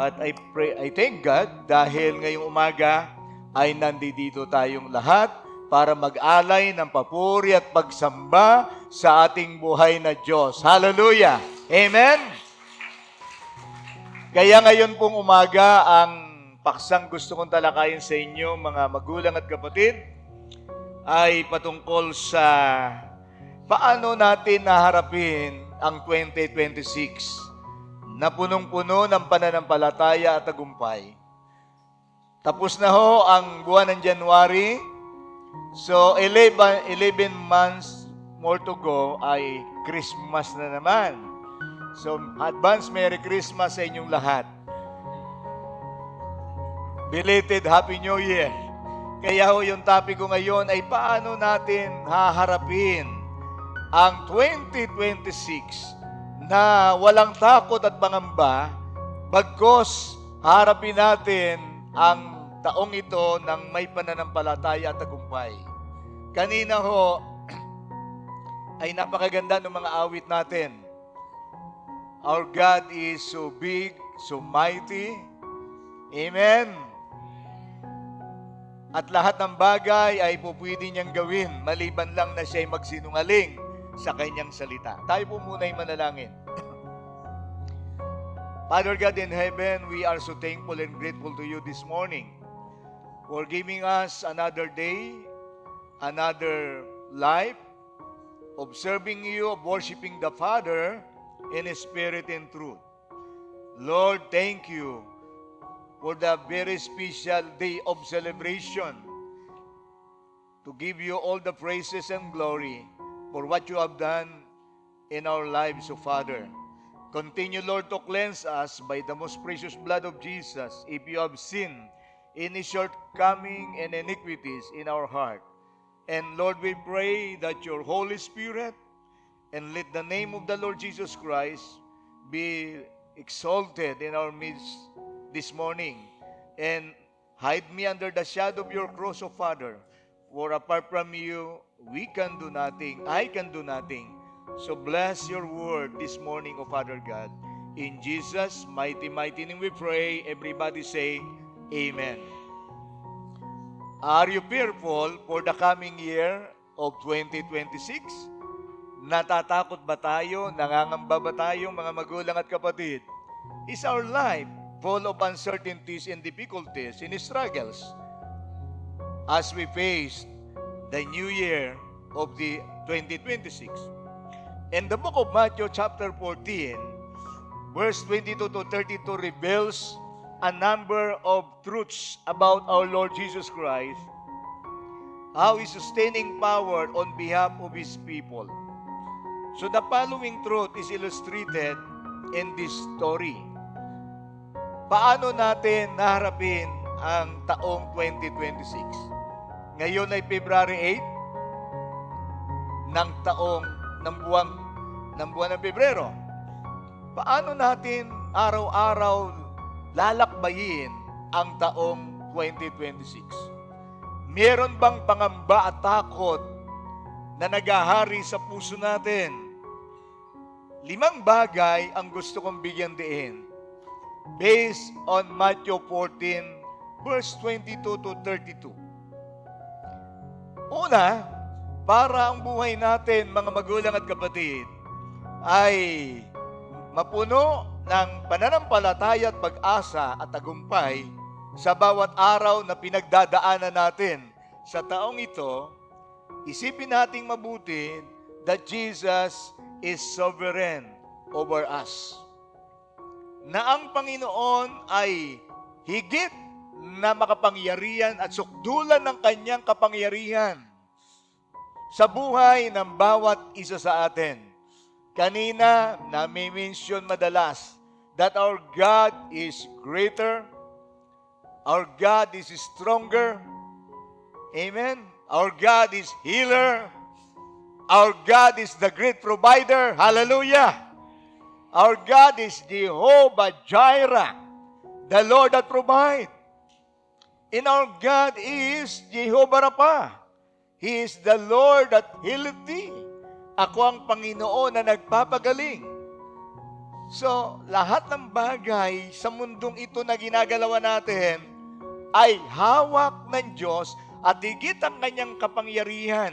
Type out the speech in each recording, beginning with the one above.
But I thank God dahil ngayong umaga ay nandito tayong lahat para mag-alay ng papuri at pagsamba sa ating buhay na Diyos. Hallelujah! Amen! Kaya ngayon pong umaga, ang paksang gusto kong talakayin sa inyo, mga magulang at kapatid, ay patungkol sa paano natin naharapin ang 2026 na punong-puno ng pananampalataya at tagumpay. Tapos na ho ang buwan ng January. So, 11 months more to go ay Christmas na naman. So, advance Merry Christmas sa inyong lahat. Belated Happy New Year. Kaya ho yung topic ko ngayon ay paano natin haharapin ang 2026 na walang takot at pangamba, bagkos harapin natin ang taong ito ng may pananampalataya at tagumpay. Kanina ho, ay napakaganda ng mga awit natin. Our God is so big, so mighty. Amen. At lahat ng bagay ay pupwede niyang gawin, maliban lang na siya'y magsinungaling sa kanyang salita. Tayo po muna ay manalangin. Father God in heaven, we are so thankful and grateful to you this morning for giving us another day, another life, of serving you, of worshiping the Father in spirit and truth. Lord, thank you for the very special day of celebration, to give you all the praises and glory for what you have done in our lives, O Father. Continue, Lord, to cleanse us by the most precious blood of Jesus if you have sinned any shortcoming and iniquities in our heart. And Lord, we pray that your Holy Spirit and let the name of the Lord Jesus Christ be exalted in our midst this morning. And hide me under the shadow of your cross, O Father. For apart from you, we can do nothing. I can do nothing. So bless your word this morning, O Father God. In Jesus' mighty name we pray. Everybody say, Amen. Are you fearful for the coming year of 2026? Natatakot ba tayo? Nangangamba ba tayo, mga magulang at kapatid? Is our life full of uncertainties and difficulties and struggles as we face the new year of the 2026? And the book of Matthew chapter 14, verse 22 to 32 reveals a number of truths about our Lord Jesus Christ, how He's sustaining power on behalf of His people. So the following truth is illustrated in this story. Paano natin naharapin ang taong 2026? Ngayon ay February 8 ng buwan ng Pebrero. Paano natin araw-araw lalakbayin ang taong 2026? Meron bang pangamba at takot na nagahari sa puso natin? 5 bagay ang gusto kong bigyan diin based on Matthew 14 verse 22 to 32. Una, para ang buhay natin, mga magulang at kapatid, ay mapuno ng pananampalataya at pag-asa at tagumpay sa bawat araw na pinagdadaanan natin. Sa taong ito, isipin nating mabuti that Jesus is sovereign over us. Na ang Panginoon ay higit na makapangyarihan at sukdulan ng kanyang kapangyarihan sa buhay ng bawat isa sa atin. Kanina, nami-mention madalas that our God is greater, our God is stronger, amen? Our God is healer, our God is the great provider, hallelujah! Our God is Jehovah Jireh, the Lord that provides. And our God is Jehovah Rapha. He is the Lord that healeth thee. Ako ang Panginoon na nagpapagaling. So, lahat ng bagay sa mundong ito na ginagalawan natin ay hawak ng Diyos at higit ang kanyang kapangyarihan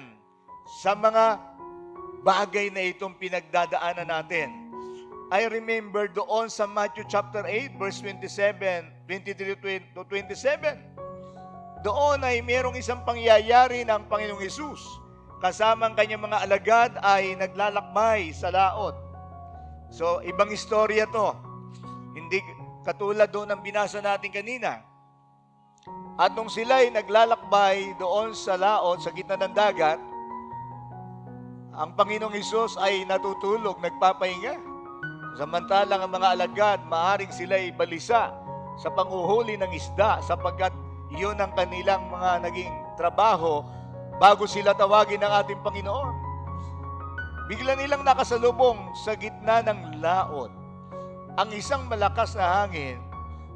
sa mga bagay na itong pinagdadaanan natin. I remember doon sa Matthew chapter 8, verse 23 to 27. Doon ay merong isang pangyayari ng Panginoong Hesus. Kasama ang kanyang mga alagad ay naglalakbay sa laot. So, ibang istorya to. Hindi katulad doon ang binasa natin kanina. At nung sila'y naglalakbay doon sa laot, sa gitna ng dagat, ang Panginoong Hesus ay natutulog, nagpapahinga. Samantalang ang mga alagad, maaring sila'y balisa sa panguhuli ng isda sapagkat iyon ang kanilang mga naging trabaho bago sila tawagin ng ating Panginoon. Bigla nilang nakasalubong sa gitna ng laot ang isang malakas na hangin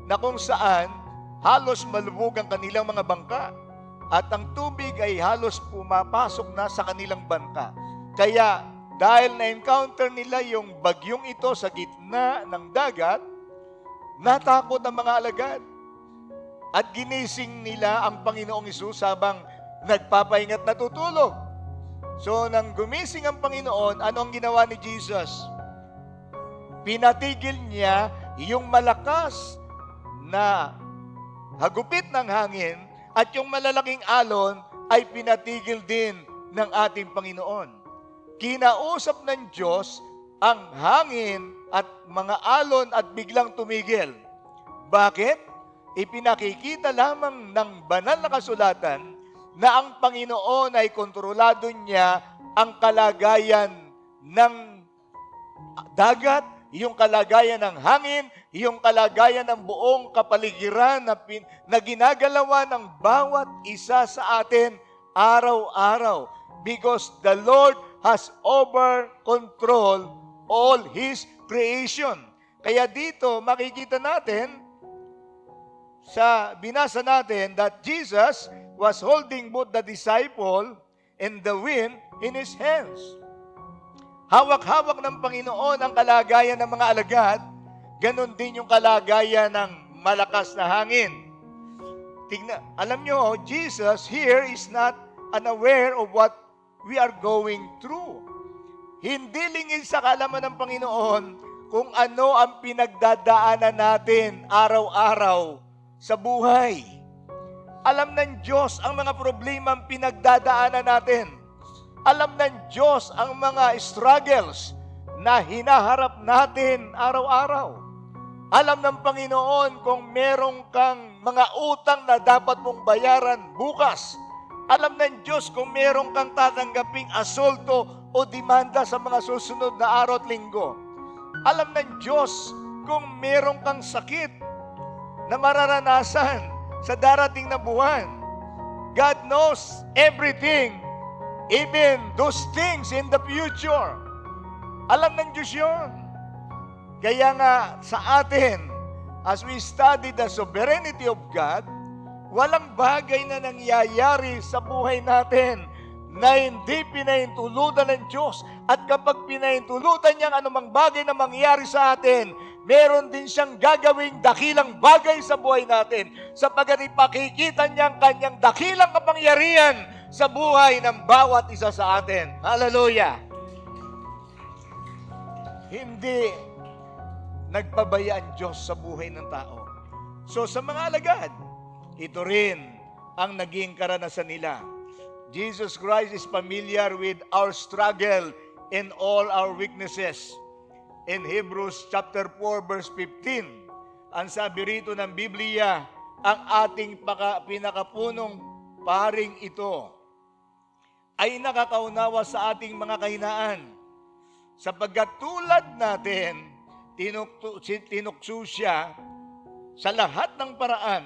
na kung saan halos malubog ang kanilang mga bangka at ang tubig ay halos pumapasok na sa kanilang bangka. Kaya dahil na-encounter nila yung bagyong ito sa gitna ng dagat, natakot ang mga alagad at ginising nila ang Panginoong Hesus habang nagpapahinga't natutulog. So, nang gumising ang Panginoon, ano ang ginawa ni Jesus? Pinatigil niya yung malakas na hagupit ng hangin at yung malalaking alon ay pinatigil din ng ating Panginoon. Kinausap ng Diyos ang hangin at mga alon at biglang tumigil. Bakit? Ipinakikita lamang ng banal na kasulatan na ang Panginoon ay kontrolado niya ang kalagayan ng dagat, yung kalagayan ng hangin, yung kalagayan ng buong kapaligiran na ginagalawan ng bawat isa sa atin araw-araw. Because the Lord has over control all His creation. Kaya dito makikita natin sa binasa natin that Jesus was holding both the disciple and the wind in His hands. Hawak-hawak ng Panginoon ang kalagayan ng mga alagad, ganon din yung kalagayan ng malakas na hangin. Alam nyo, Jesus here is not unaware of what we are going through. Hindi lingid sa kaalaman ng Panginoon kung ano ang pinagdadaanan natin araw-araw sa buhay. Alam ng Diyos ang mga problema ang pinagdadaanan natin. Alam ng Diyos ang mga struggles na hinaharap natin araw-araw. Alam ng Panginoon kung meron kang mga utang na dapat mong bayaran bukas. Alam ng Diyos kung meron kang tatanggaping asolto o demanda sa mga susunod na araw at linggo. Alam ng Diyos kung meron kang sakit na mararanasan sa darating na buwan. God knows everything, even those things in the future. Alam ng Diyos yun. Kaya nga sa atin, as we study the sovereignty of God, walang bagay na nangyayari sa buhay natin na hindi pinahintulutan ng Diyos. At kapag pinahintulutan niya ang anumang bagay na mangyari sa atin, meron din siyang gagawing dakilang bagay sa buhay natin sapagkat ipakikita niya ang kanyang dakilang kapangyarihan sa buhay ng bawat isa sa atin. Hallelujah! Hindi nagpabaya ang Diyos sa buhay ng tao. So sa mga alagad, ito rin ang naging karanasan nila. Jesus Christ is familiar with our struggle and all our weaknesses. In Hebrews chapter 4 verse 15, ang sabi rito ng Biblia, ang ating pinakapunong paring ito ay nakakaunawa sa ating mga kahinaan. Sapagkat tulad natin, tinukso siya sa lahat ng paraan,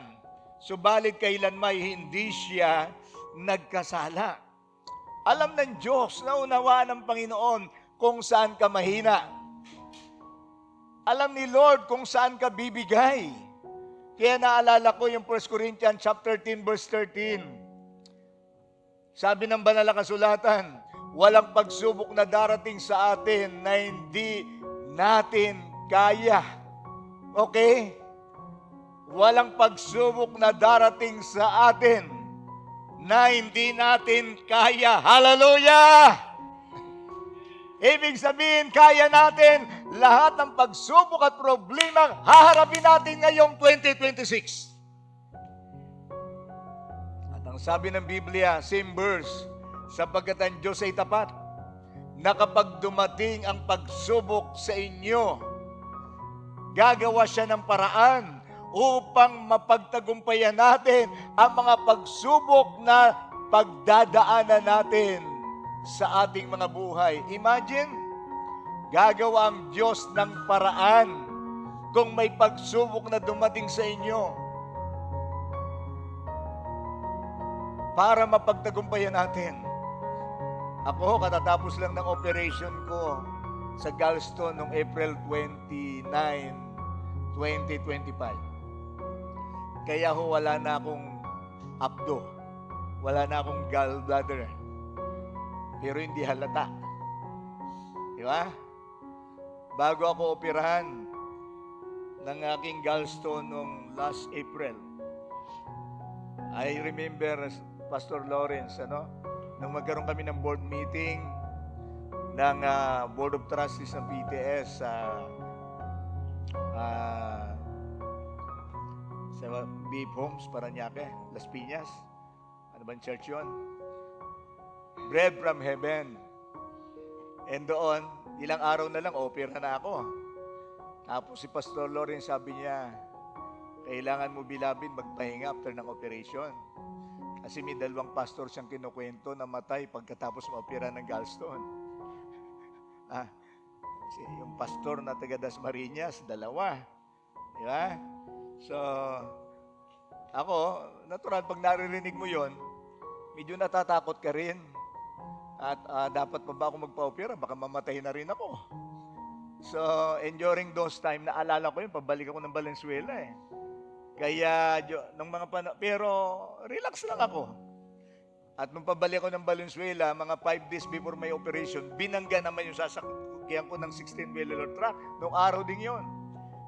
subalit kailanman hindi siya nagkasala. Alam ng Diyos, naunawaan ng Panginoon kung saan ka mahina. Alam ni Lord kung saan ka bibigay. Kaya naalala ko yung 1 Corinthians chapter 13 verse 13. Sabi ng banal na kasulatan, walang pagsubok na darating sa atin na hindi natin kaya. Okay? Walang pagsubok na darating sa atin na hindi natin kaya. Hallelujah! Ibig sabihin, kaya natin lahat ng pagsubok at problema haharapin natin ngayong 2026. At ang sabi ng Biblia, same verse, sapagkat ang Diyos ay tapat, na kapag dumating ang pagsubok sa inyo, gagawa siya ng paraan upang mapagtagumpayan natin ang mga pagsubok na pagdadaanan natin sa ating mga buhay. Imagine, gagawa ang Diyos ng paraan kung may pagsubok na dumating sa inyo para mapagtagumpayan natin. Ako, katatapos lang ng operation ko sa gallstone noong April 29, 2025. Kaya wala na akong abdo. Wala na akong gallbladder. Pero hindi halata. Di ba? Bago ako operahan ng aking gallstone noong last April, I remember Pastor Lawrence, nung magkaroon kami ng board meeting ng Board of Trustees ng PTS sa Beef Homes, Parañaque, Las Piñas. Ano bang church yun? Bread from Heaven. And doon, ilang araw na lang, opera na ako. Tapos si Pastor Lawrence sabi niya, kailangan mo bilabin magpahinga after ng operation. Kasi may 2 pastor siyang kinukwento na matay pagkatapos ma-opera ng gallstone. Yung pastor na taga Dasmariñas, 2. Di ba? So, ako, natural, pag naririnig mo yon, medyo natatakot ka rin. At dapat pa ba ako magpa-opera? Baka mamatay na rin ako. So, during those time, naalala ko yun, pabalik ako ng Valenzuela eh. Kaya, nung mga pero relax lang ako. At nung pabalik ako ng Valenzuela, mga 5 days before my operation, binangga naman yung sasakyan ko ng 16-wheeler truck. Nung araw din yon,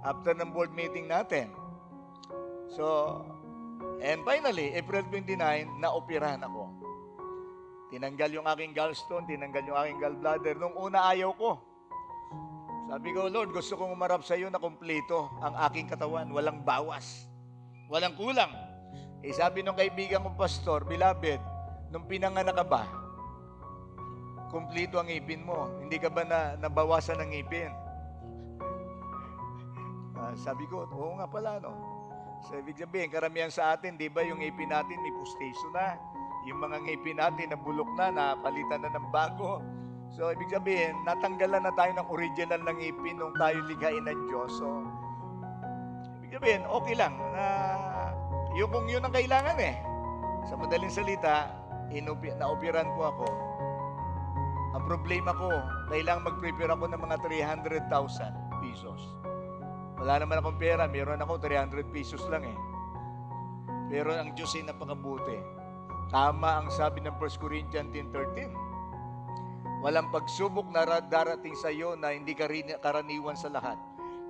after ng board meeting natin. So, and finally, April 29, na-operahan ako. Tinanggal yung aking gallstone, tinanggal yung aking gallbladder. Nung una, ayaw ko. Sabi ko, Lord, gusto kong umarap sa iyo na kumpleto ang aking katawan. Walang bawas. Walang kulang. Sabi nung kaibigan kong pastor, beloved, nung pinanganak ka ba, kumpleto ang ngipin mo. Hindi ka ba nabawasan ng ngipin? Sabi ko, oo nga pala, no? So, ibig sabihin, karamihan sa atin, di ba, yung ngipin natin may pustiso na. Yung mga ngipin natin nabulok na, napalitan na ng bago. So, ibig sabihin, natanggalan na tayo ng original ng ngipin nung tayo ligain ng Diyos. So, ibig sabihin, okay lang. Kung yun ang kailangan eh. Sa madaling salita, na-operan ko ako. Ang problema ko, kailangan mag-prepare ako ng mga 300,000 pesos. Wala naman akong pera, meron ako 300 pesos lang eh. Pero ang Diyos ay napakabuti. Tama ang sabi ng 1 Corinthians 10:13. Walang pagsubok na darating sa iyo na hindi karaniwan sa lahat.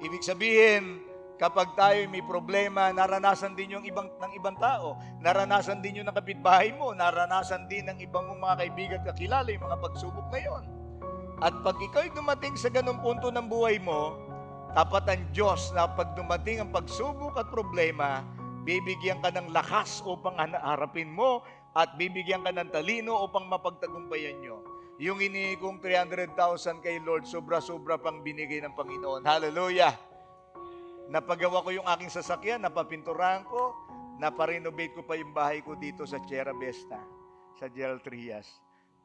Ibig sabihin, kapag tayo may problema, naranasan din yung ng ibang tao. Naranasan din yung ng kapitbahay mo. Naranasan din ng ibang mong mga kaibigan at kakilala yung mga pagsubok na yon. At pag ikaw'y dumating sa ganung punto ng buhay mo, tapat ang Diyos na pag dumating ang pagsubok at problema, bibigyan ka ng lakas upang harapin mo at bibigyan ka ng talino upang mapagtagumpayan nyo. Yung hinihingi kong 300,000 kay Lord, sobra-sobra pang binigay ng Panginoon. Hallelujah! Napagawa ko yung aking sasakyan, napapinturahan ko, naparenovate ko pa yung bahay ko dito sa Sierra Vista, sa Gerald Trias.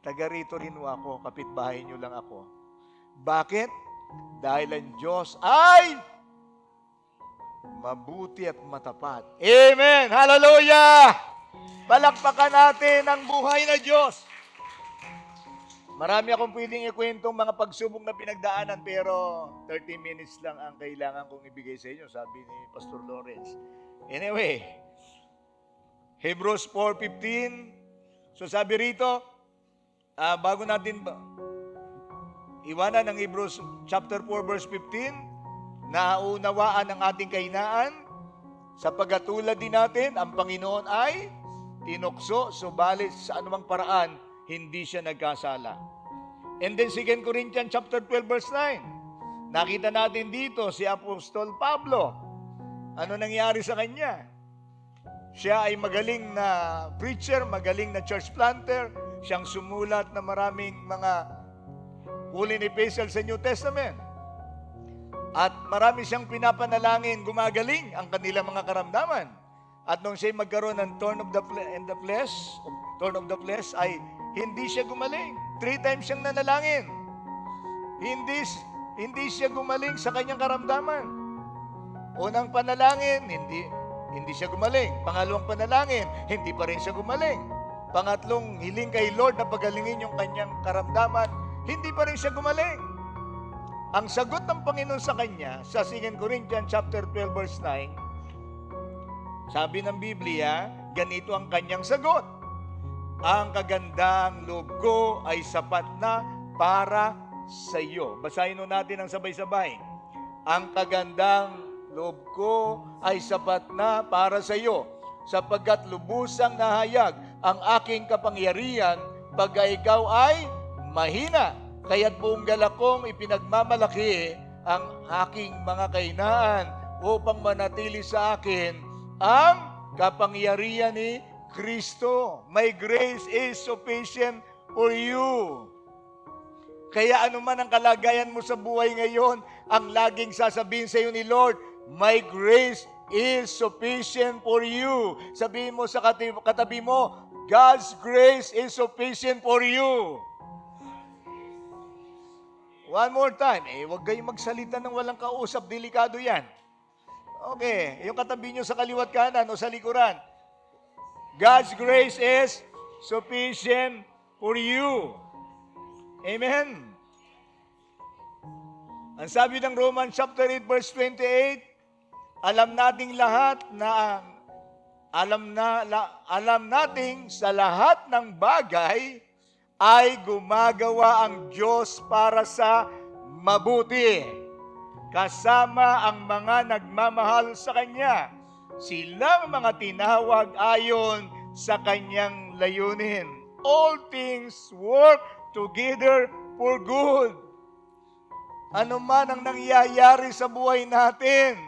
Taga rito rin ako, kapitbahay nyo lang ako. Bakit? Dahil ang Diyos ay mabuti at matapat. Amen! Hallelujah! Palakpakan natin ang buhay na Diyos. Marami akong pwedeng ikwentong mga pagsubok na pinagdaanan, pero 30 minutes lang ang kailangan kong ibigay sa inyo, sabi ni Pastor Lawrence. Anyway, Hebrews 4:15. So sabi rito, bago natin iwanan ng Hebrews chapter 4 verse 15, Naunawaan ang ating kahinaan, sapagkat tulad din natin, ang Panginoon ay tinukso, subalit sa anumang paraan, hindi siya nagkasala. And then 2 Corinthians chapter 12 verse 9. Nakita natin dito si Apostol Pablo. Ano nangyari sa kanya? Siya ay magaling na preacher, magaling na church planter. Siyang sumulat na maraming mga huling epistles sa New Testament. At marami siyang pinapanalangin, gumagaling ang kanilang mga karamdaman. At nung siya magkaroon ng thorn of the flesh, ay hindi siya gumaling. 3 times siyang nanalangin. Hindi siya gumaling sa kanyang karamdaman. Unang panalangin, hindi siya gumaling. Pangalawang panalangin, hindi pa rin siya gumaling. Pangatlong hiling kay Lord na pagalingin yung kanyang karamdaman, hindi pa rin siya gumaling. Ang sagot ng Panginoon sa kanya, sa 2 Corinthians chapter 12 verse 9, sabi ng Biblia, ganito ang kanyang sagot. Ang kagandang loob ko ay sapat na para sa iyo. Basahin natin ang sabay-sabay. Ang kagandang loob ko ay sapat na para sa iyo, sapagkat lubusang nahayag ang aking kapangyarihan pagka ikaw ay mahina. Kaya't buong galak kong ipinagmamalaki ang aking mga kahinaan upang manatili sa akin ang kapangyarihan ni Kristo. My grace is sufficient for you. Kaya anuman ang kalagayan mo sa buhay ngayon, ang laging sasabihin sa iyo ni Lord, my grace is sufficient for you. Sabihin mo sa katabi mo, God's grace is sufficient for you. One more time. Huwag kayong magsalita ng walang kausap. Delikado yan. Okay. Yung katabi nyo sa kaliwat kanan o sa likuran. God's grace is sufficient for you. Amen. Ang sabi ng Romans chapter 8 verse 28, alam nating sa lahat ng bagay ay gumagawa ang Diyos para sa mabuti. Kasama ang mga nagmamahal sa Kanya. Silang mga tinawag ayon sa Kanyang layunin. All things work together for good. Ano man ang nangyayari sa buhay natin,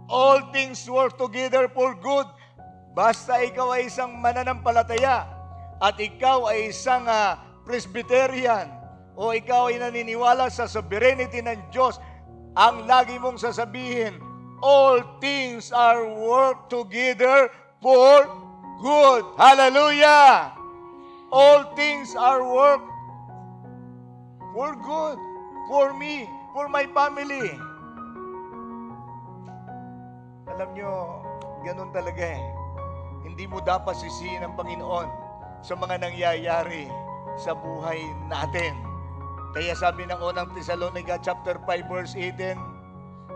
all things work together for good. Basta ikaw ay isang mananampalataya at ikaw ay isang Presbyterian o ikaw ay naniniwala sa sovereignty ng Diyos, ang lagi mong sasabihin, all things are work together for good. Hallelujah! All things are work for good. For me, for my family. Alam nyo, ganun talaga eh. Hindi mo dapat sisihin ang Panginoon sa mga nangyayari sa buhay natin. Kaya sabi ng unang Thessalonica chapter 5 verse 18,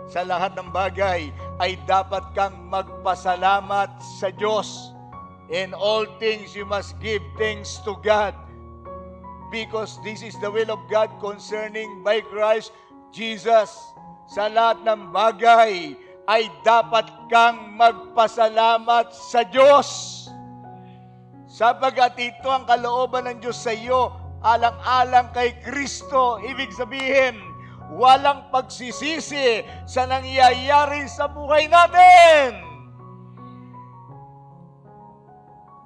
sa lahat ng bagay ay dapat kang magpasalamat sa Diyos. In all things you must give thanks to God, because this is the will of God concerning by Christ Jesus. Sa lahat ng bagay ay dapat kang magpasalamat sa Diyos. Sapagkat ito ang kalooban ng Diyos sa iyo, alang-alang kay Kristo. Ibig sabihin, walang pagsisisi sa nangyayari sa buhay natin.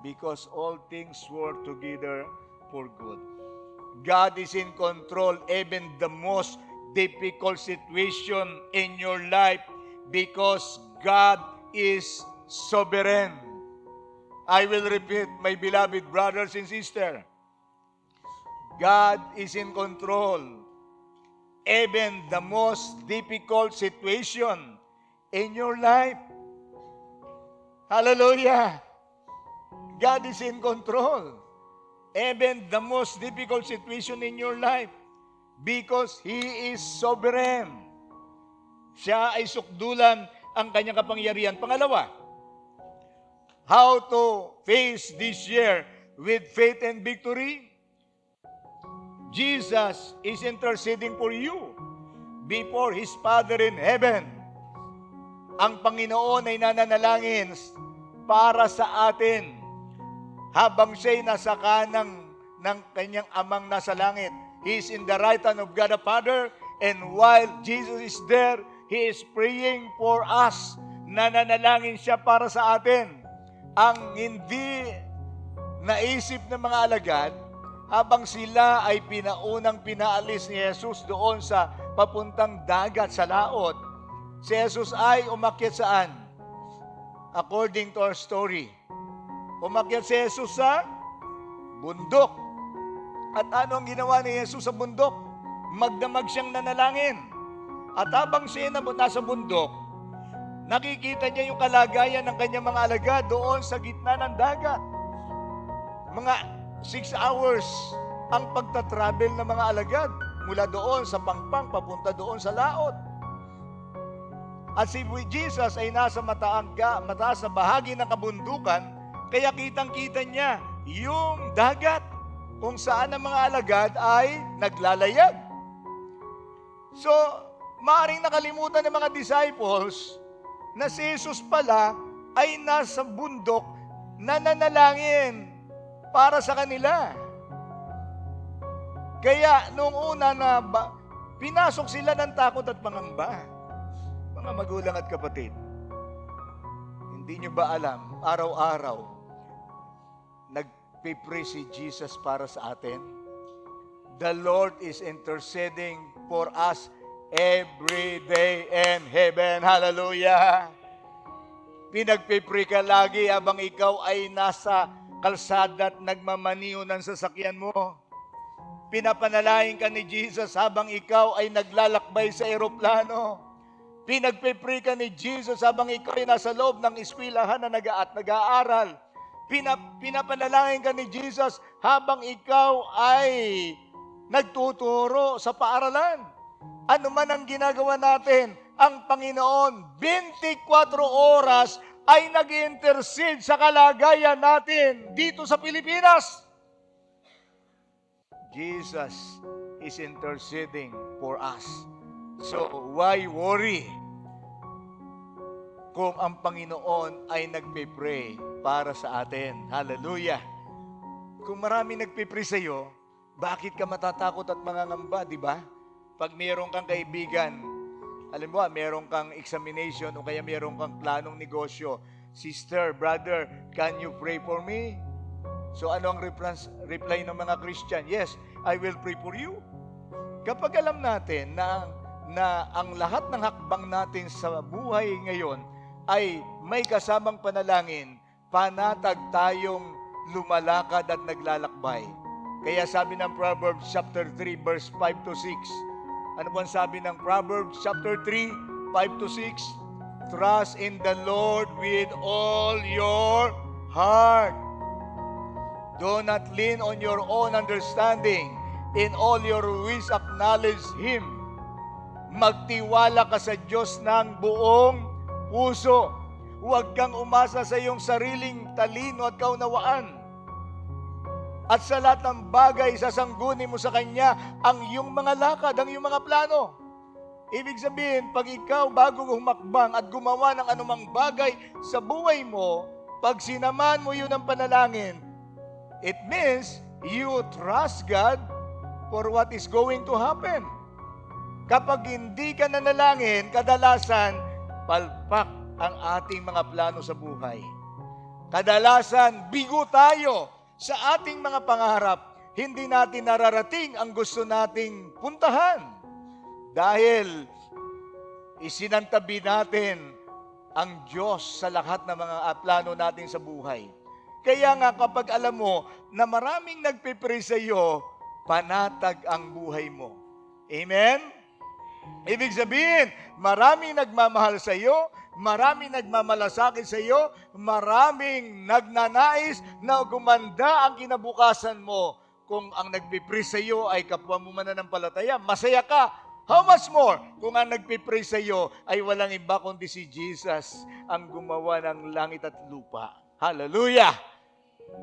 Because all things work together for good. God is in control even the most difficult situation in your life because God is sovereign. I will repeat, my beloved brothers and sisters. God is in control even the most difficult situation in your life. Hallelujah! God is in control even the most difficult situation in your life because He is sovereign. Siya ay sukdulan ang kanyang kapangyarihan. Pangalawa, how to face this year with faith and victory? Jesus is interceding for you. before His Father in heaven. Ang Panginoon ay nananalangin para sa atin habang siya'y nasa kanang ng kanyang amang nasa langit. He is in the right hand of God the Father, and while Jesus is there, He is praying for us. Nananalangin siya para sa atin. Ang hindi naisip ng mga alagad, habang sila ay pinaalis ni Jesus doon sa papuntang dagat sa laot, si Jesus ay umakyat saan? According to our story, umakyat si Jesus sa bundok. At ano ang ginawa ni Jesus sa bundok? Magdamag siyang nanalangin. At habang siya nasa bundok, nakikita niya yung kalagayan ng kanyang mga alagad doon sa gitna ng dagat. Mga 6 hours ang pagtatravel ng mga alagad mula doon sa Pangpang papunta doon sa laot. At si Jesus ay nasa mataas na bahagi ng kabundukan, kaya kitang-kita niya yung dagat kung saan ang mga alagad ay naglalayag. So, maaaring nakalimutan ng mga disciples na si Jesus pala ay nasa bundok nananalangin para sa kanila. Kaya noong una na pinasok sila ng takot at pangamba. Mga magulang at kapatid, hindi nyo ba alam, araw-araw, nagpipray si Jesus para sa atin? The Lord is interceding for us every day in heaven. Hallelujah! Pinagpipray ka lagi habang ikaw ay nasa kalsada at nagmamaniho ng sasakyan mo. Pinapanalangin ka ni Jesus habang ikaw ay naglalakbay sa eroplano. Pinagpipray ka ni Jesus habang ikaw ay nasa loob ng eskwelahan na nag-aaral. Pinapanalangin ka ni Jesus habang ikaw ay nagtuturo sa paaralan. Ano man ang ginagawa natin, ang Panginoon 24 oras ay nag-intercede sa kalagayan natin dito sa Pilipinas. Jesus is interceding for us. So, why worry kung ang Panginoon ay nagpe-pray para sa atin? Hallelujah! Kung marami nagpe-pray sa iyo, bakit ka matatakot at mangangamba, di ba? Pag mayroon kang kaibigan, alam mo, mayroon kang examination o kaya mayroon kang planong negosyo, sister, brother, can you pray for me? So ano ang reply ng mga Christian? Yes, I will pray for you. Kapag alam natin na ang lahat ng hakbang natin sa buhay ngayon ay may kasamang panalangin, panatag tayong lumalakad at naglalakbay. Kaya sabi ng Proverbs chapter 3 verse 5 to 6. Ano po ang sabi ng Proverbs chapter 3, 5 to 6? Trust in the Lord with all your heart. Do not lean on your own understanding. In all your ways acknowledge Him. Magtiwala ka sa Diyos ng buong puso. Huwag kang umasa sa iyong sariling talino at kaunawaan. At sa lahat ng bagay, sasanggunin mo sa Kanya ang iyong mga lakad, ang iyong mga plano. Ibig sabihin, pag ikaw bago humakbang at gumawa ng anumang bagay sa buhay mo, pag sinaman mo yun ng panalangin, it means you trust God for what is going to happen. Kapag hindi ka nanalangin, kadalasan, palpak ang ating mga plano sa buhay. Kadalasan, bigo tayo sa ating mga pangarap. Hindi natin nararating ang gusto nating puntahan. Dahil isinantabi natin ang Diyos sa lahat ng mga plano natin sa buhay. Kaya nga kapag alam mo na maraming nagpipray sa iyo, panatag ang buhay mo. Amen? Ibig sabihin, maraming nagmamahal sa iyo, maraming nagmamalasakit sa iyo, maraming nagnanais na gumanda ang kinabukasan mo. Kung ang nagpipray sa iyo ay kapwa mo mananampalataya, masaya ka. How much more kung ang nagpipray sa iyo ay walang iba kundi si Jesus ang gumawa ng langit at lupa. Hallelujah!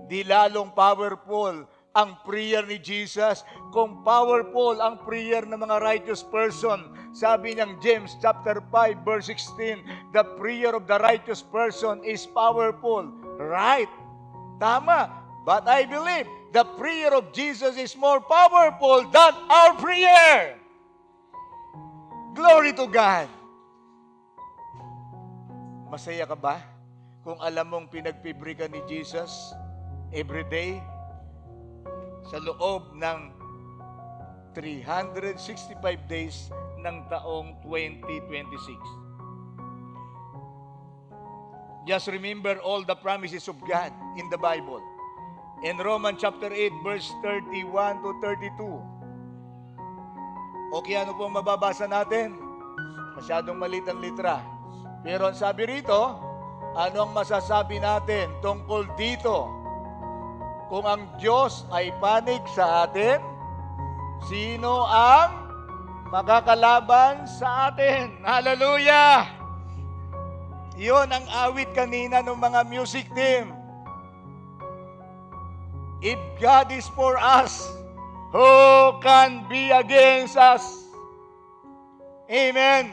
Di lalong powerful ang prayer ni Jesus kung powerful ang prayer ng mga righteous person. Sabi niyang James chapter 5 verse 16, the prayer of the righteous person is powerful. Right. Tama. But I believe the prayer of Jesus is more powerful than our prayer. Glory to God. Masaya ka ba kung alam mong pinagpibre ka ni Jesus every day sa loob ng 365 days ng taong 2026? Just remember all the promises of God in the Bible. In Romans chapter 8 verse 31 to 32. Okay, ano pong mababasa natin? Masyadong maliit ang litra. Pero ang sabi rito, ano ang masasabi natin tungkol dito? Kung ang Diyos ay panig sa atin, sino ang makakalaban sa atin? Hallelujah! Iyon ang awit kanina ng mga music team. If God is for us, who can be against us? Amen.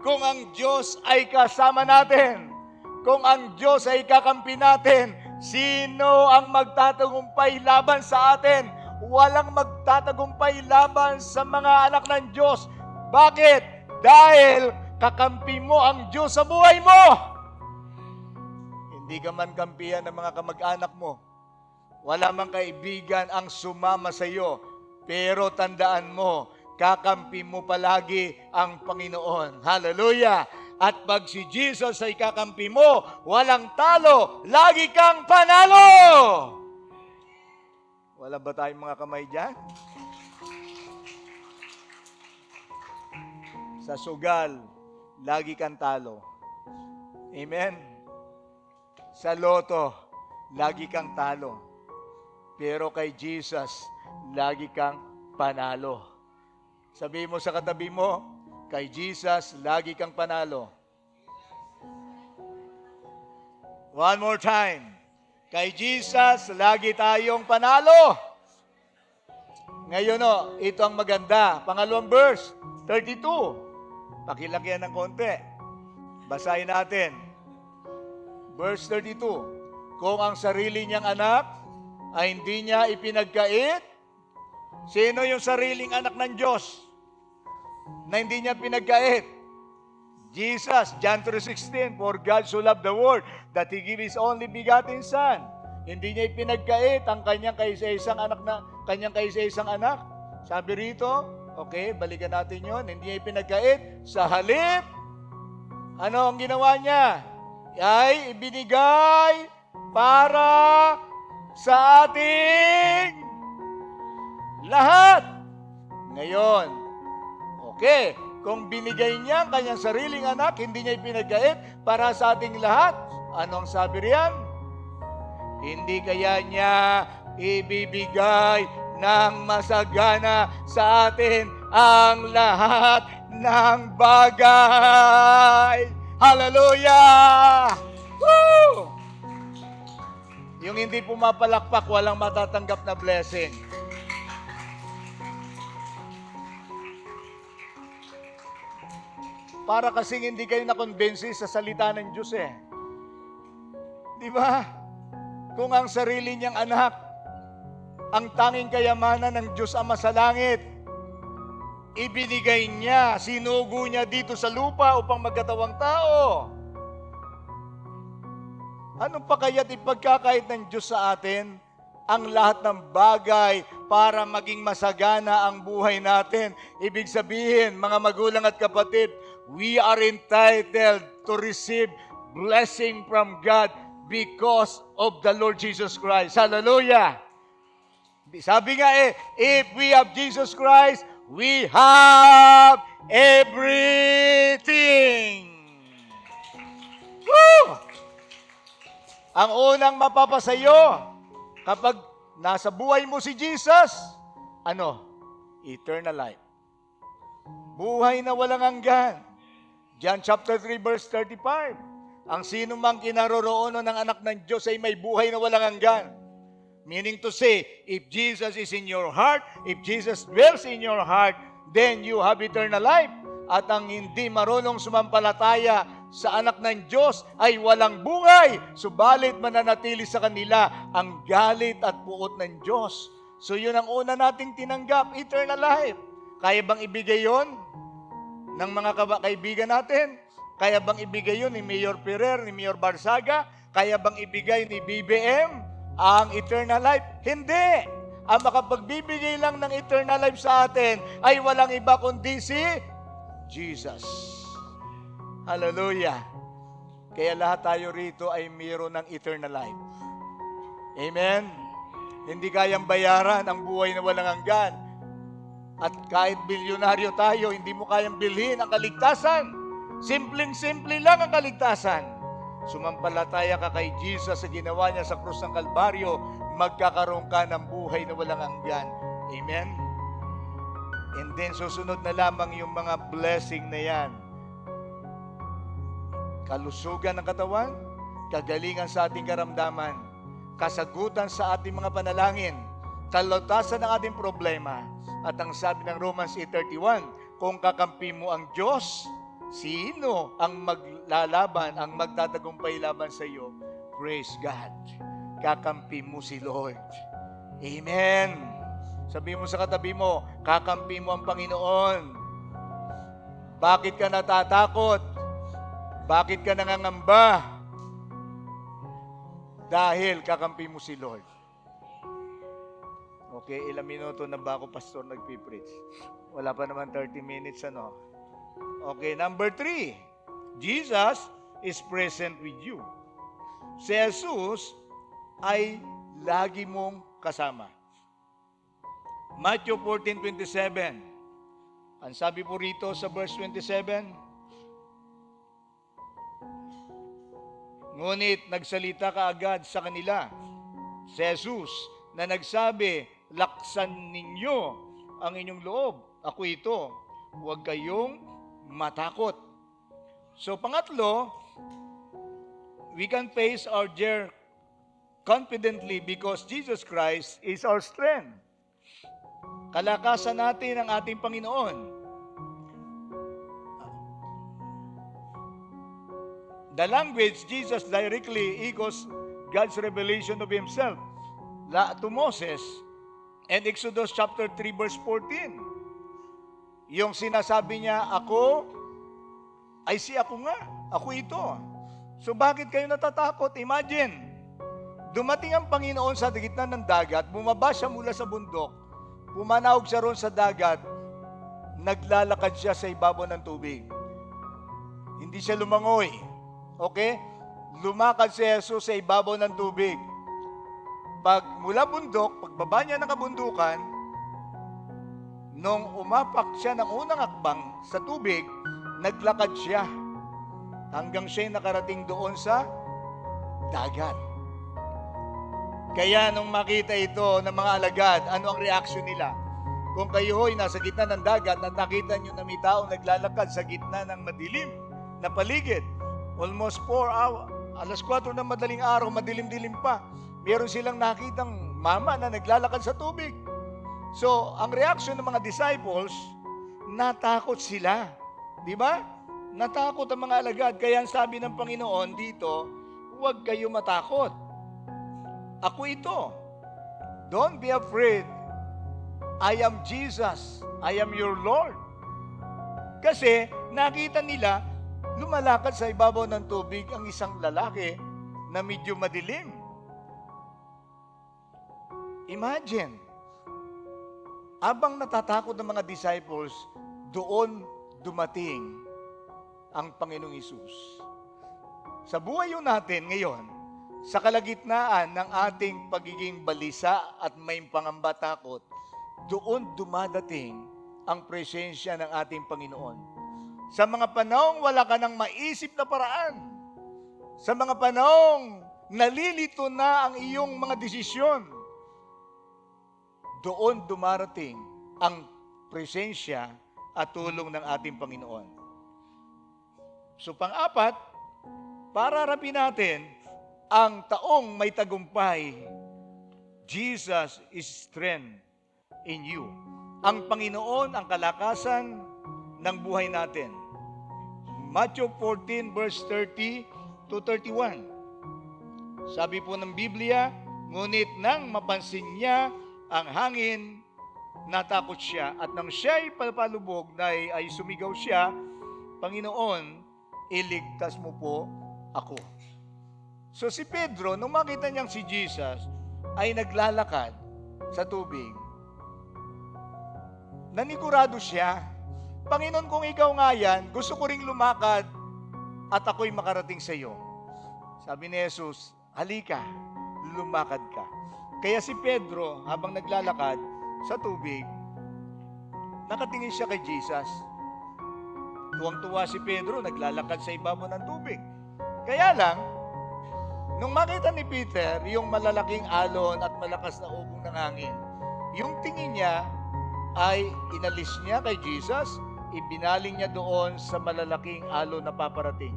Kung ang Diyos ay kasama natin, kung ang Diyos ay kakampi natin, sino ang magtatagumpay laban sa atin? Walang magtatagumpay laban sa mga anak ng Diyos. Bakit? Dahil kakampi mo ang Diyos sa buhay mo. Hindi ka man kampihan ng mga kamag-anak mo. Wala mang kaibigan ang sumama sa iyo. Pero tandaan mo, kakampi mo palagi ang Panginoon. Hallelujah! At pag si Jesus ay kakampi mo, walang talo, lagi kang panalo! Wala ba tayong mga kamay dyan? Sa sugal, lagi kang talo. Amen? Sa loto, lagi kang talo. Pero kay Jesus, lagi kang panalo. Sabihin mo sa katabi mo, kay Jesus, lagi kang panalo. One more time. Kay Jesus, lagi tayong panalo. Ngayon ito ang maganda. Pangalawang verse, 32. Pakilakyan ng konti. Basahin natin. Verse 32. Kung ang sarili niyang anak ay hindi niya ipinagkait, sino yung sariling anak ng Diyos na hindi niya pinagkait? Jesus, John 3:16, for God so loved the world that He gave His only begotten Son. Hindi niya ipinagkait ang kanyang kaisa-isang anak. Sabi rito, okay, balikan natin yon. Hindi niya ipinagkait. Sa halip, ano ang ginawa niya? Ay ibinigay para sa ating lahat. Ngayon, okay, kung binigay niya ang kanyang sariling anak, hindi niya ipinagkait para sa ating lahat, anong sabi riyan? Hindi kaya niya ibibigay ng masagana sa atin ang lahat ng bagay. Hallelujah! Woo! Yung hindi pumapalakpak, walang matatanggap na blessing. Para kasing hindi kayo na-convince sa salita ng Diyos eh. Di ba? Kung ang sarili niyang anak, ang tanging kayamanan ng Diyos Ama sa langit, ibinigay niya, sinugo niya dito sa lupa upang magkatawang tao. Anong pa kaya't ipagkakait ng Diyos sa atin ang lahat ng bagay para maging masagana ang buhay natin? Ibig sabihin, mga magulang at kapatid, we are entitled to receive blessing from God because of the Lord Jesus Christ. Hallelujah! Sabi nga if we have Jesus Christ, we have everything. Woo! Ang unang mapapasayo kapag nasa buhay mo si Jesus, eternal life. Buhay na walang hanggan. John chapter 3 verse 35. Ang sino mang kinaroroono ng anak ng Diyos ay may buhay na walang hanggan. Meaning to say, if Jesus is in your heart, if Jesus dwells in your heart, then you have eternal life. at ang hindi marunong sumampalataya sa anak ng Diyos ay walang bungay, subalit mananatili sa kanila ang galit at puot ng Diyos. So yun ang una nating tinanggap, eternal life. Kaya bang ibigay yon ng mga kaibigan natin? Kaya bang ibigay yun ni Mayor Ferrer, ni Mayor Barsaga? Kaya bang ibigay ni BBM ang eternal life? Hindi! Ang makapagbibigay lang ng eternal life sa atin ay walang iba kundi si Jesus. Hallelujah! Kaya lahat tayo rito ay mayroon ng eternal life. Amen? Hindi kayang bayaran ang buhay na walang hanggan. At kahit bilyonaryo tayo, hindi mo kayang bilhin ang kaligtasan. Simpleng-simple lang ang kaligtasan. Sumampalataya ka kay Jesus sa ginawa niya sa krus ng Kalbaryo, magkakaroon ka ng buhay na walang hanggan. Amen? And then susunod na lamang yung mga blessing na yan. Kalusugan ng katawan, kagalingan sa ating karamdaman, kasagutan sa ating mga panalangin, kalutasan ng ating problema. At ang sabi ng Romans 8:31, kung kakampi mo ang Diyos, sino ang maglalaban, ang magtatagumpay laban sa iyo? Praise God. Kakampi mo si Lord. Amen. Sabi mo sa katabi mo, kakampi mo ang Panginoon. Bakit ka natatakot? Bakit ka nangangamba? Dahil kakampi mo si Lord. Okay, ilang minuto na ba ako, Pastor, nagpipreach? Wala pa naman 30 minutes, ano? Okay, number 3. Jesus is present with you. Si Jesus ay lagi mong kasama. Matthew 14:27. Ang sabi po rito sa verse 27, ngunit nagsalita kaagad sa kanila si Jesus na nagsabi, laksan ninyo ang inyong loob. Ako ito. Huwag kayong matakot. So pangatlo, we can face our journey confidently because Jesus Christ is our strength. Kalakasan natin ang ating Panginoon. The language Jesus directly echoes God's revelation of Himself to Moses and Exodus chapter 3 verse 14. Yung sinasabi niya, ako ay si ako nga. Ako ito. So bakit kayo natatakot? Imagine, dumating ang Panginoon sa gitna ng dagat, bumaba siya mula sa bundok, pumanahog siya roon sa dagat, naglalakad siya sa ibabaw ng tubig. Hindi siya lumangoy. Okay? Lumakad si Jesus sa ibabaw ng tubig. Pag mula bundok, pagbaba niya ng kabundukan, nung umapak siya ng unang akbang sa tubig, naglakad siya hanggang siya'y nakarating doon sa dagat. Kaya nung makita ito ng mga alagad, ano ang reaksyon nila? Kung kayo ho'y nasa gitna ng dagat at nakita nyo na may taong naglalakad sa gitna ng madilim na paligid, almost 4 hours, alas 4 ng madaling araw, madilim-dilim pa, meron silang nakitang mama na naglalakad sa tubig. So, ang reaksyon ng mga disciples, natakot sila. Di ba? Natakot ang mga alagad. Kaya ang sabi ng Panginoon dito, huwag kayo matakot. Ako ito. Don't be afraid. I am Jesus. I am your Lord. Kasi nakita nila, lumalakad sa ibabaw ng tubig ang isang lalaki na medyo madilim. Imagine, abang natatakot ng mga disciples, doon dumating ang Panginoong Hesus. Sa buhay yun natin ngayon, sa kalagitnaan ng ating pagiging balisa at may pangamba takot, doon dumadating ang presensya ng ating Panginoon. Sa mga panahong wala ka nang maisip na paraan, sa mga panahong nalilito na ang iyong mga desisyon, doon dumarating ang presensya at tulong ng ating Panginoon. So pang-apat, para harapin natin ang taong may tagumpay, Jesus is strength in you. Ang Panginoon ang kalakasan ng buhay natin. Matthew 14 verse 30 to 31. Sabi po ng Biblia, ngunit nang mapansin niya ang hangin, natakot siya, at nang siya'y palubog na ay sumigaw siya, Panginoon, iligtas mo po ako. So si Pedro, nung makita niyang si Jesus ay naglalakad sa tubig, nanigurado siya, Panginoon, kung ikaw nga yan, gusto ko ring lumakad at ako'y makarating sa iyo. Sabi ni Jesus, halika, lumakad ka. Kaya si Pedro, habang naglalakad sa tubig, nakatingin siya kay Jesus. Tuwang-tuwa si Pedro, naglalakad sa ibabaw ng tubig. Kaya lang, nung makita ni Peter yung malalaking alon at malakas na ugong ng hangin, yung tingin niya ay inalis niya kay Jesus, ibinaling niya doon sa malalaking alon na paparating.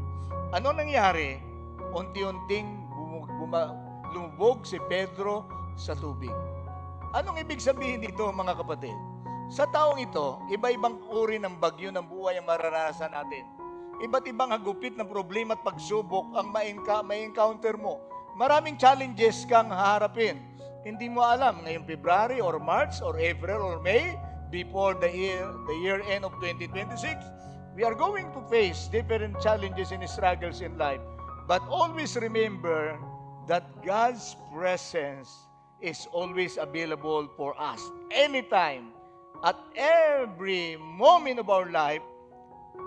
Ano nangyari? Unti-unting lumubog si Pedro sa tubig. Anong ibig sabihin dito, mga kapatid? Sa taong ito, iba-ibang uri ng bagyo ng buhay ang mararanasan natin. Iba't ibang hagupit ng problema at pagsubok ang ma-encounter mo. Maraming challenges kang haharapin. Hindi mo alam, ngayong February or March or April or May, before the year end of 2026, we are going to face different challenges and struggles in life. But always remember that God's presence is always available for us. Anytime, at every moment of our life,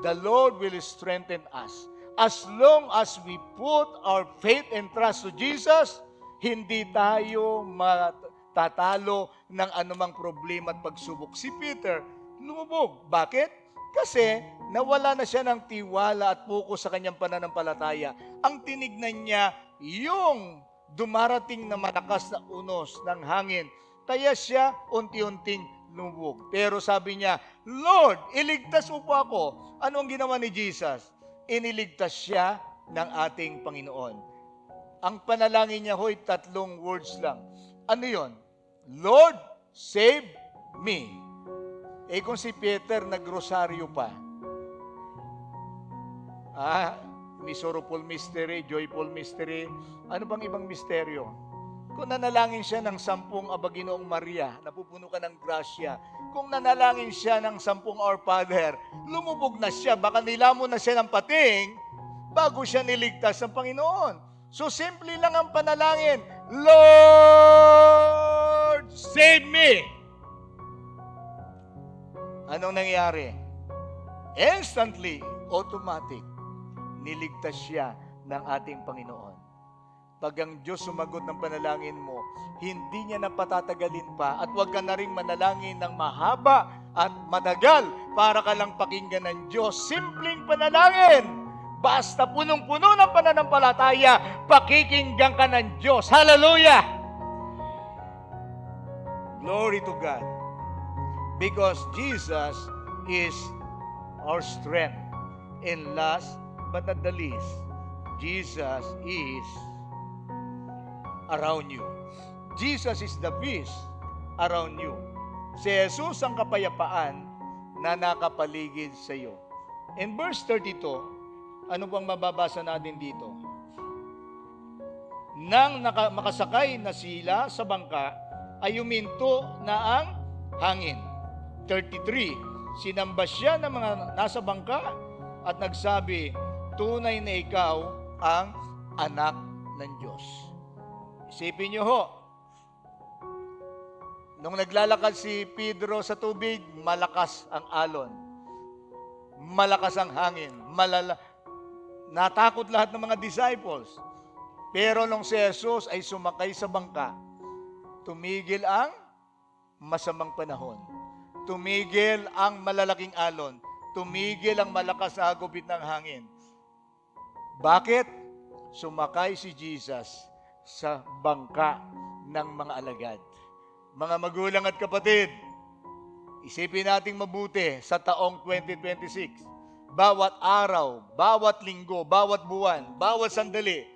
the Lord will strengthen us. As long as we put our faith and trust to Jesus, hindi tayo matatalo ng anumang problema at pagsubok. Si Peter, lumubog. Bakit? Kasi nawala na siya ng tiwala at focus sa kanyang pananampalataya. Ang tinignan niya, yung dumarating na malakas na unos ng hangin. Kaya siya unti-unting lumubog. Pero sabi niya, Lord, iligtas mo po ako. Ano ang ginawa ni Jesus? Iniligtas siya ng ating Panginoon. Ang panalangin niya ho'y 3 words lang. Ano yon? Lord, save me. Eh kung si Peter nagrosaryo pa, may sorrowful mystery, joyful mystery, ano bang ibang misteryo? Kung nanalangin siya ng 10 Aba Ginoong Maria, napupuno ka ng grasya. Kung nanalangin siya ng 10 Our Father, lumubog na siya, baka nilamon na siya ng pating bago siya niligtas ng Panginoon. So simple lang ang panalangin, Lord, save me! Anong nangyari? Instantly, automatic, niligtas siya ng ating Panginoon. Pag ang Diyos sumagot ng panalangin mo, hindi niya na patatagalin pa at huwag ka na rin manalangin ng mahaba at matagal para ka lang pakinggan ng Diyos. Simpleng panalangin. Basta punong-puno ng pananampalataya, pakikinggan ka ng Diyos. Hallelujah! Glory to God. Because Jesus is our strength. And last but not the least, Jesus is around you. Jesus is the peace around you. Si Jesus ang kapayapaan na nakapaligid sa iyo. In verse 32, ano bang mababasa natin dito? Nang makasakay na sila sa bangka, ay huminto na ang hangin. 33, sinamba siya ng mga nasa bangka at nagsabi, tunay na ikaw ang anak ng Diyos. Isipin niyo ho, nung naglalakad si Pedro sa tubig, malakas ang alon. Malakas ang hangin. Natakot lahat ng mga disciples. Pero nung si Jesus ay sumakay sa bangka, tumigil ang masamang panahon. Tumigil ang malalaking alon. Tumigil ang malakas na agupit ng hangin. Bakit? Sumakay si Jesus sa bangka ng mga alagad. Mga magulang at kapatid, isipin nating mabuti sa taong 2026. Bawat araw, bawat linggo, bawat buwan, bawat sandali,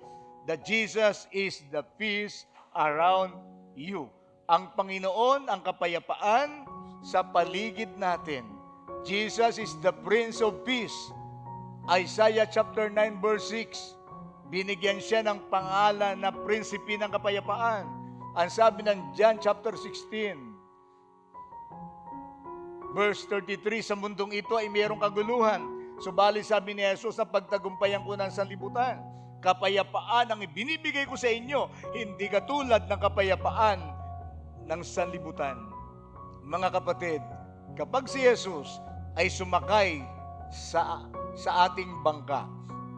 that Jesus is the peace around you. Ang Panginoon, ang kapayapaan sa paligid natin. Jesus is the Prince of Peace. Isaiah chapter 9 verse 6, binigyan siya ng pangalan na Prinsipe ng Kapayapaan. Ang sabi ng John chapter 16, verse 33, sa mundong ito ay mayroong kaguluhan. Subalit sabi ni Jesus, na pagtagumpayan ko ng sanlibutan, kapayapaan ang ibinibigay ko sa inyo, hindi katulad ng kapayapaan ng sanlibutan. Mga kapatid, kapag si Jesus ay sumakay sa ating bangka,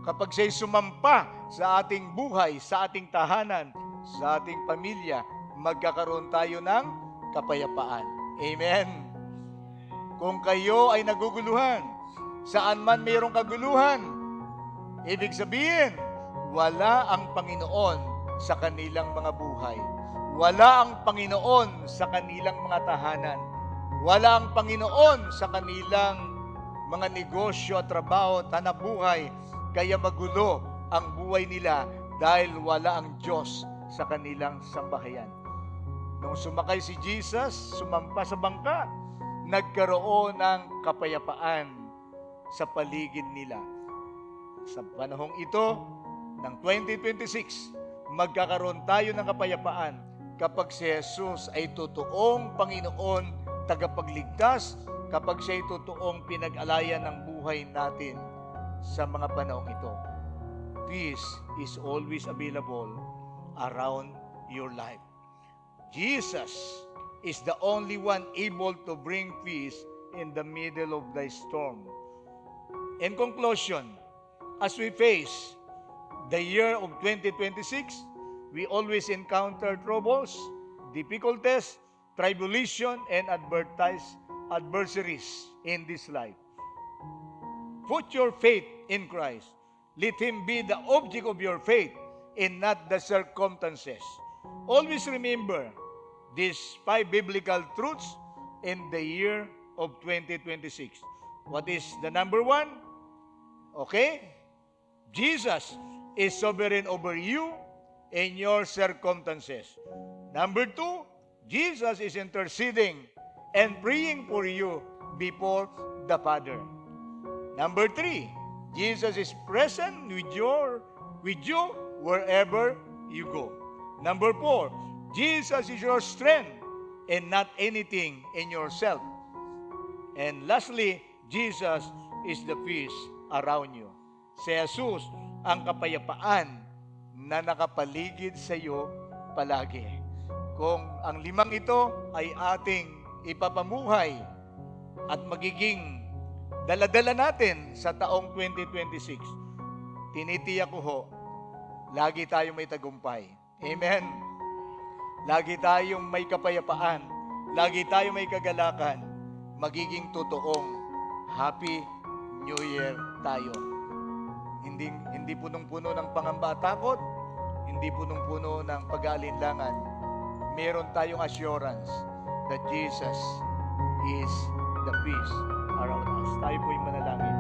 kapag siya'y sumampa sa ating buhay, sa ating tahanan, sa ating pamilya, magkakaroon tayo ng kapayapaan. Amen. Kung kayo ay naguguluhan, saan man mayroong kaguluhan, ibig sabihin, wala ang Panginoon sa kanilang mga buhay. Wala ang Panginoon sa kanilang mga tahanan. Wala ang Panginoon sa kanilang mga negosyo at trabaho at hanap buhay. Kaya magulo ang buhay nila dahil wala ang Diyos sa kanilang sambahayan. Nung sumakay si Jesus, sumampa sa bangka, nagkaroon ng kapayapaan sa paligid nila. Sa panahong ito ng 2026, magkakaroon tayo ng kapayapaan kapag si Jesus ay totoong Panginoon, tagapagligtas, kapag siya ay totoong pinag-alayan ng buhay natin sa mga panahong ito. Peace is always available around your life. Jesus is the only one able to bring peace in the middle of the storm. In conclusion, as we face the year of 2026, we always encounter troubles, difficulties, tribulation, and adversaries in this life. Put your faith in Christ. Let Him be the object of your faith and not the circumstances. Always remember these 5 biblical truths in the year of 2026. What is the number 1? Okay? Jesus is sovereign over you and your circumstances. Number 2, Jesus is interceding and praying for you before the Father. Number 3, Jesus is present with you wherever you go. Number 4, Jesus is your strength and not anything in yourself. And lastly, Jesus is the peace around you. Si Jesus ang kapayapaan na nakapaligid sa iyo palagi. Kung ang 5 ito ay ating ipapamuhay at magiging dala-dala natin sa taong 2026, tinitiyak ko ho, lagi tayong may tagumpay. Amen. Lagi tayong may kapayapaan. Lagi tayong may kagalakan. Magiging totoong Happy New Year tayo. Hindi punong-puno ng pangamba at takot. Hindi punong-puno ng pag-aalinlangan. Meron tayong assurance that Jesus is the peace around us. Tayo po'y manalangin.